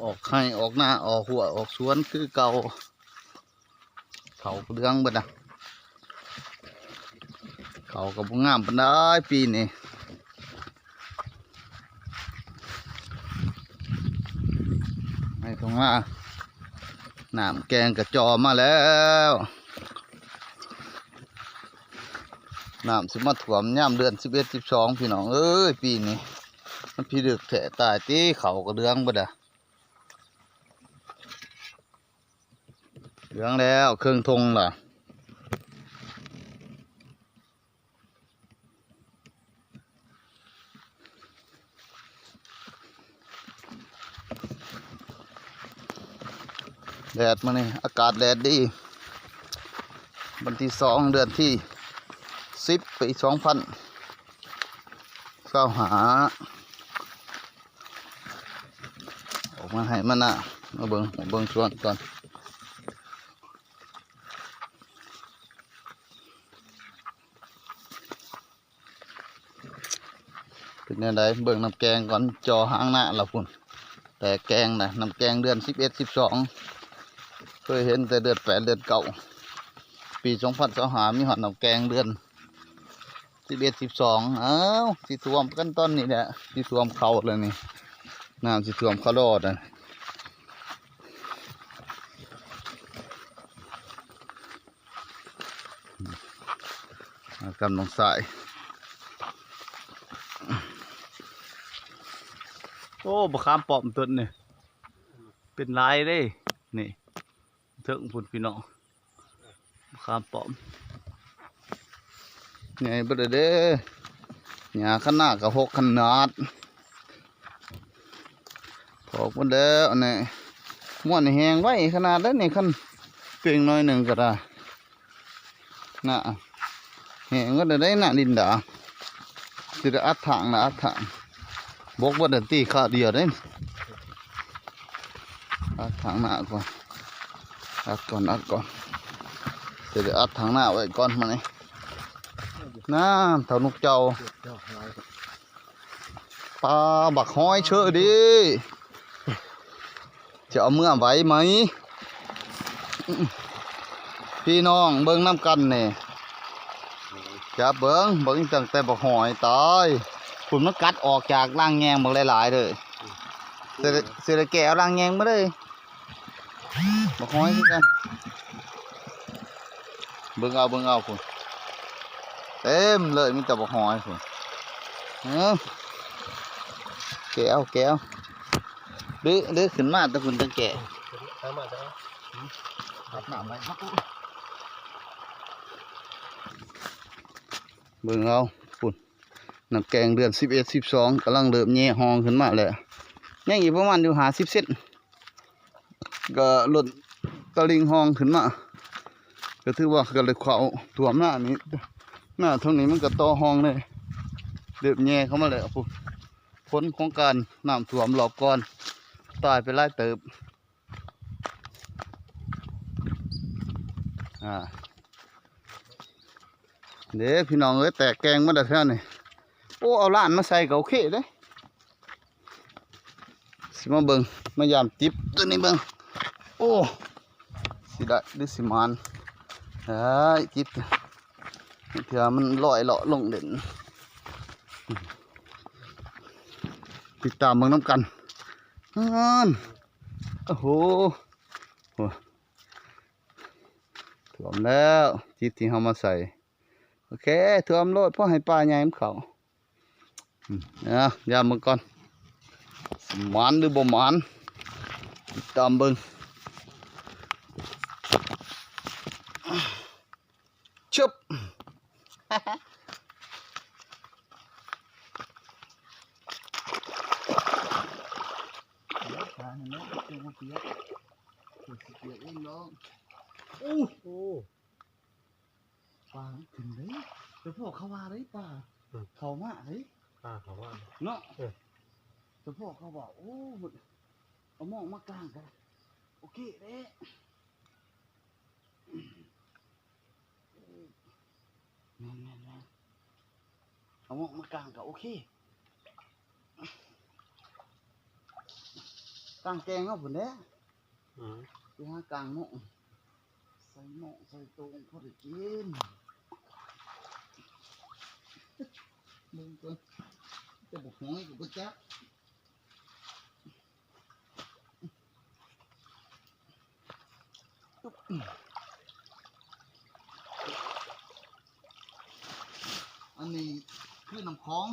ออกให้ออกหน้าออกหัวออกสวนคือเก่าเขาเรื่องเบิดนะเขากับงามปานใดปีนี้ให้ตรงหน้าน้ำแกงกระจอมาแล้วน้ำสิมาถ่วมย่ำเดือน11 12พี่น้องเอ้ยปีนี้มันพี่ดึกแถะตายตีเขากระเดืองบ่ดะเดืองแล้วเครื่องทงล่ะแดดมานี่อากาศแดดดีวันที่2 เดือนที่10 ปี2025ออกมาให้มันน่ะมาเบิ่งชวนก่อนเป็นยังไงเบิ่งน้ำแกงก่อนจอหางหน้าละพุ่นแต่แกงนะน้ำแกงเดือน11 12เคยเห็นแต่เดือน8 เดือน9ปี2025มีหอดน้ำแกงเดือน11 12อ้าวสิท่วมกันต้นนี่แหละสิท่วมเขาเลยนี่น้ำสิท่วมเขารอดนะกำลังใส่โอ้บะขามป้อมต้นนี่เป็นลายเลยนี่เถิงพุ่นพี่น้องบะขามป้อมไงบ่ได้เด้หญ้าขนาดกับ6 ขนาดพอกหมดแล้วนี่ม่วนแห้งไว้ขนาดนั้นนี่คันเพียงน้อยหนึ่งก็ได้น่ะแห้งก็ได้น่ะดินดาสิได้อัดถังนะอัดถังบกบ่ได้ตีขาเดียวเด้อัดถังหน้าก่อนอัดก่อนสิได้อัดถังหน้าไว้ก่อนมานี่น้าเท่านกเจ้าปลาบักห้อยเชื่อดิจะเอาเมื่อไหวไหมพี่น้องเบิ้งน้ำกันเนี่ยจะเบิ้งตั้งแต่บักหอยตายฝุ่นมันกัดออกจากร่างแงงบักหลายๆเลยเสือแก่เอาร่างแงงมาเลยบักหอยคือกันเบิ้งเอาฝุ่นเต็มเลยมีแต่บักหอยฝุ่นแก้วดื้อขึ้นมาแต่ฝุ่นตั้งแก่เบิ่งเอาฝุ่นน้ำแกงเดือน11 12กำลังเริ่มแย่ห้องขึ้นมาเลยยังอีกประมาณอยู่50 เซนก็หล่นตะลิงห้องขึ้นมาก็ถือว่าก็เลยเขาท่วมหน้านี้หน้าทางนี้มันก็ต่อห้องเลยเริ่มแย่เข้ามาเลยฝุ่นผลของการน้ำท่วมรอบก่อนตายไปหลายเติบเดี๋ยวพี่น้องเอ้ยแตกแกงมาได้แค่นี้โอ้เอาล้านมาใส่ก็โอเคเด้สิมาเบิ่งมายามจิบตัวนี้เบิ่งโอ้สิได้หรือสิมานจิบเถื่อมันลอยเลาะลงเด่นติดตามเบิ่งน้ำกันโอ้โหถ่วมแล้วจิบที่เขามาใส่โอเคถ่วมโลดเพราะให้ปลาใหญ่มันเขายามมึงก่อนหมานหรือบ่หมานติดตามเบิ่งชุบโอ้ปลาถึงเลยแต่พวกเขาว่าเลยปลาเขามาเลยเขาว่าเนาะแต่พวกเขาบอกโอ้เอาหม้อมากลางกันโอเคเด้แม่เอาหม้อมากลางกันโอเค กลางแกงเอาพุ่นแหละ อืม ไปหากลางหม้อใส่หม้อใส่ตรงพอได้กินมึงก็จะบอกหอยกูบ่จักอันนี้คือน้ำของ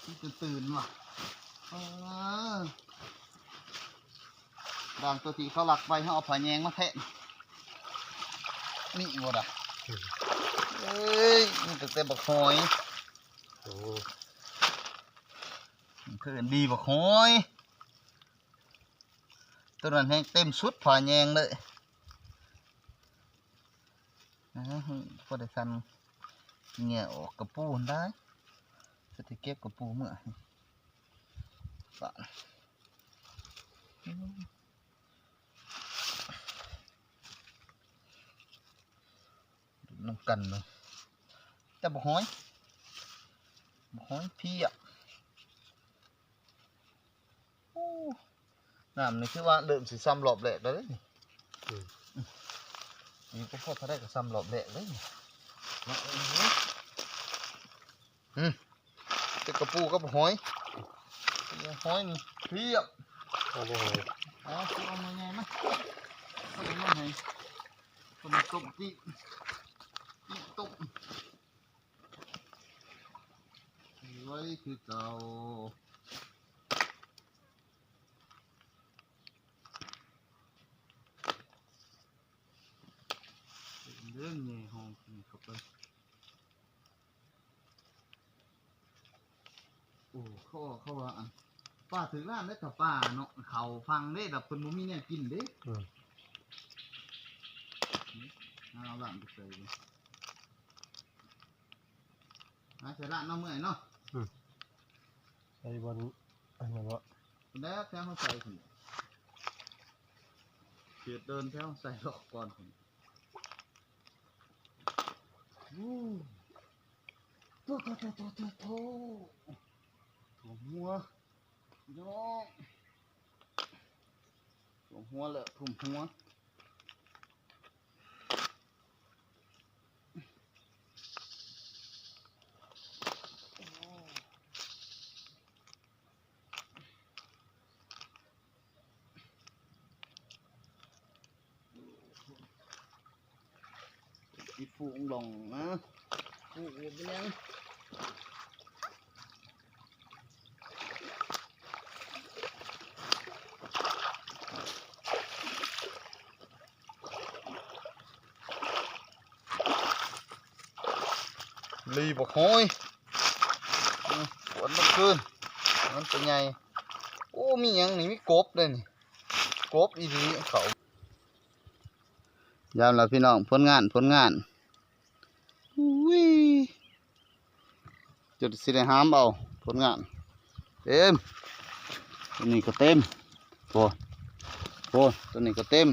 ที่ตื่นว่ะด่างตัวที่เขาหลักไปเขาเอาผาแยงมาแทะนี่หมดอ่ะเอ้ยมันตึกเต็มบักหอย โอ้ เพื่อนดีบักหอยตัวนั้นให้เต็มสุดผาแยงเลยพอได้ทันเงี้ยออกกระปูนได้จะได้เก็บกระปูเมื่อปะน้ำกันเลยแต่บักหอยพี่อ่ะน้ำนี่คือว่าเริ่มสิซ้ำรอบแรกแล้วนี่นี่ก็พอถ้าได้ก็ซ้ำรอบแรกเลยจะกระปูกับหอยหอยนี่พี่อ่ะ เอาบ่หอย เอามาไงมั้ยเอามาให้คนต้มตีต้มไว้คือเก่าเรื่องไงห้องเข้าไปโอ้เขาว่าอันป้าถึงร้านแล้วแต่ป้าเนาะเขาฟังได้แบบคนบ่มีเนี่ยกินเด้เอาร้านไปใส่เลยใส่ร้านน้องเมื่อยเนาะ ไอ้บอลอันนั้นวะ แล้วแถวเขาใส่คนเขียดเดินแถวใส่หลอกก่อนคนโถ่หัวน้องถุงหัวเลยถุงหัวอีฟูงหลงนะฟูงเป็นยังลีบอกหอยฝนมันขึ้นมันเป็นไงโอ้มียังนี่มีกบเลยนี่กบอีดีเขายามละพี่น้องผลงานอุ้ยจุดสิได้หามเอาผลงานเต็มตัวนี้ก็เต็มโอ้ตัวนี้ก็เต็ม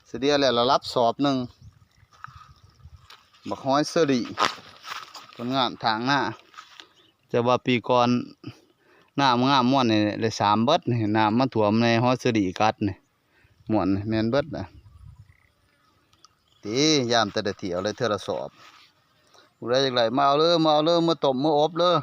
เสียเดียวแล้วเรารับสอบหนึ่งบักหอยเสรีผลงานทางหน้าจะว่าปีก่อนหน้างามม่วนนี่เลย3 เบิดนี่น้ำมาท่วมในหอยเสรีกัดนี่ม่วนแม่นเบิดนะตียามแต่เดียวเลยเท่าละสอบผู้ใดจักไรมาเอาเลยมาต้มมาอบเลย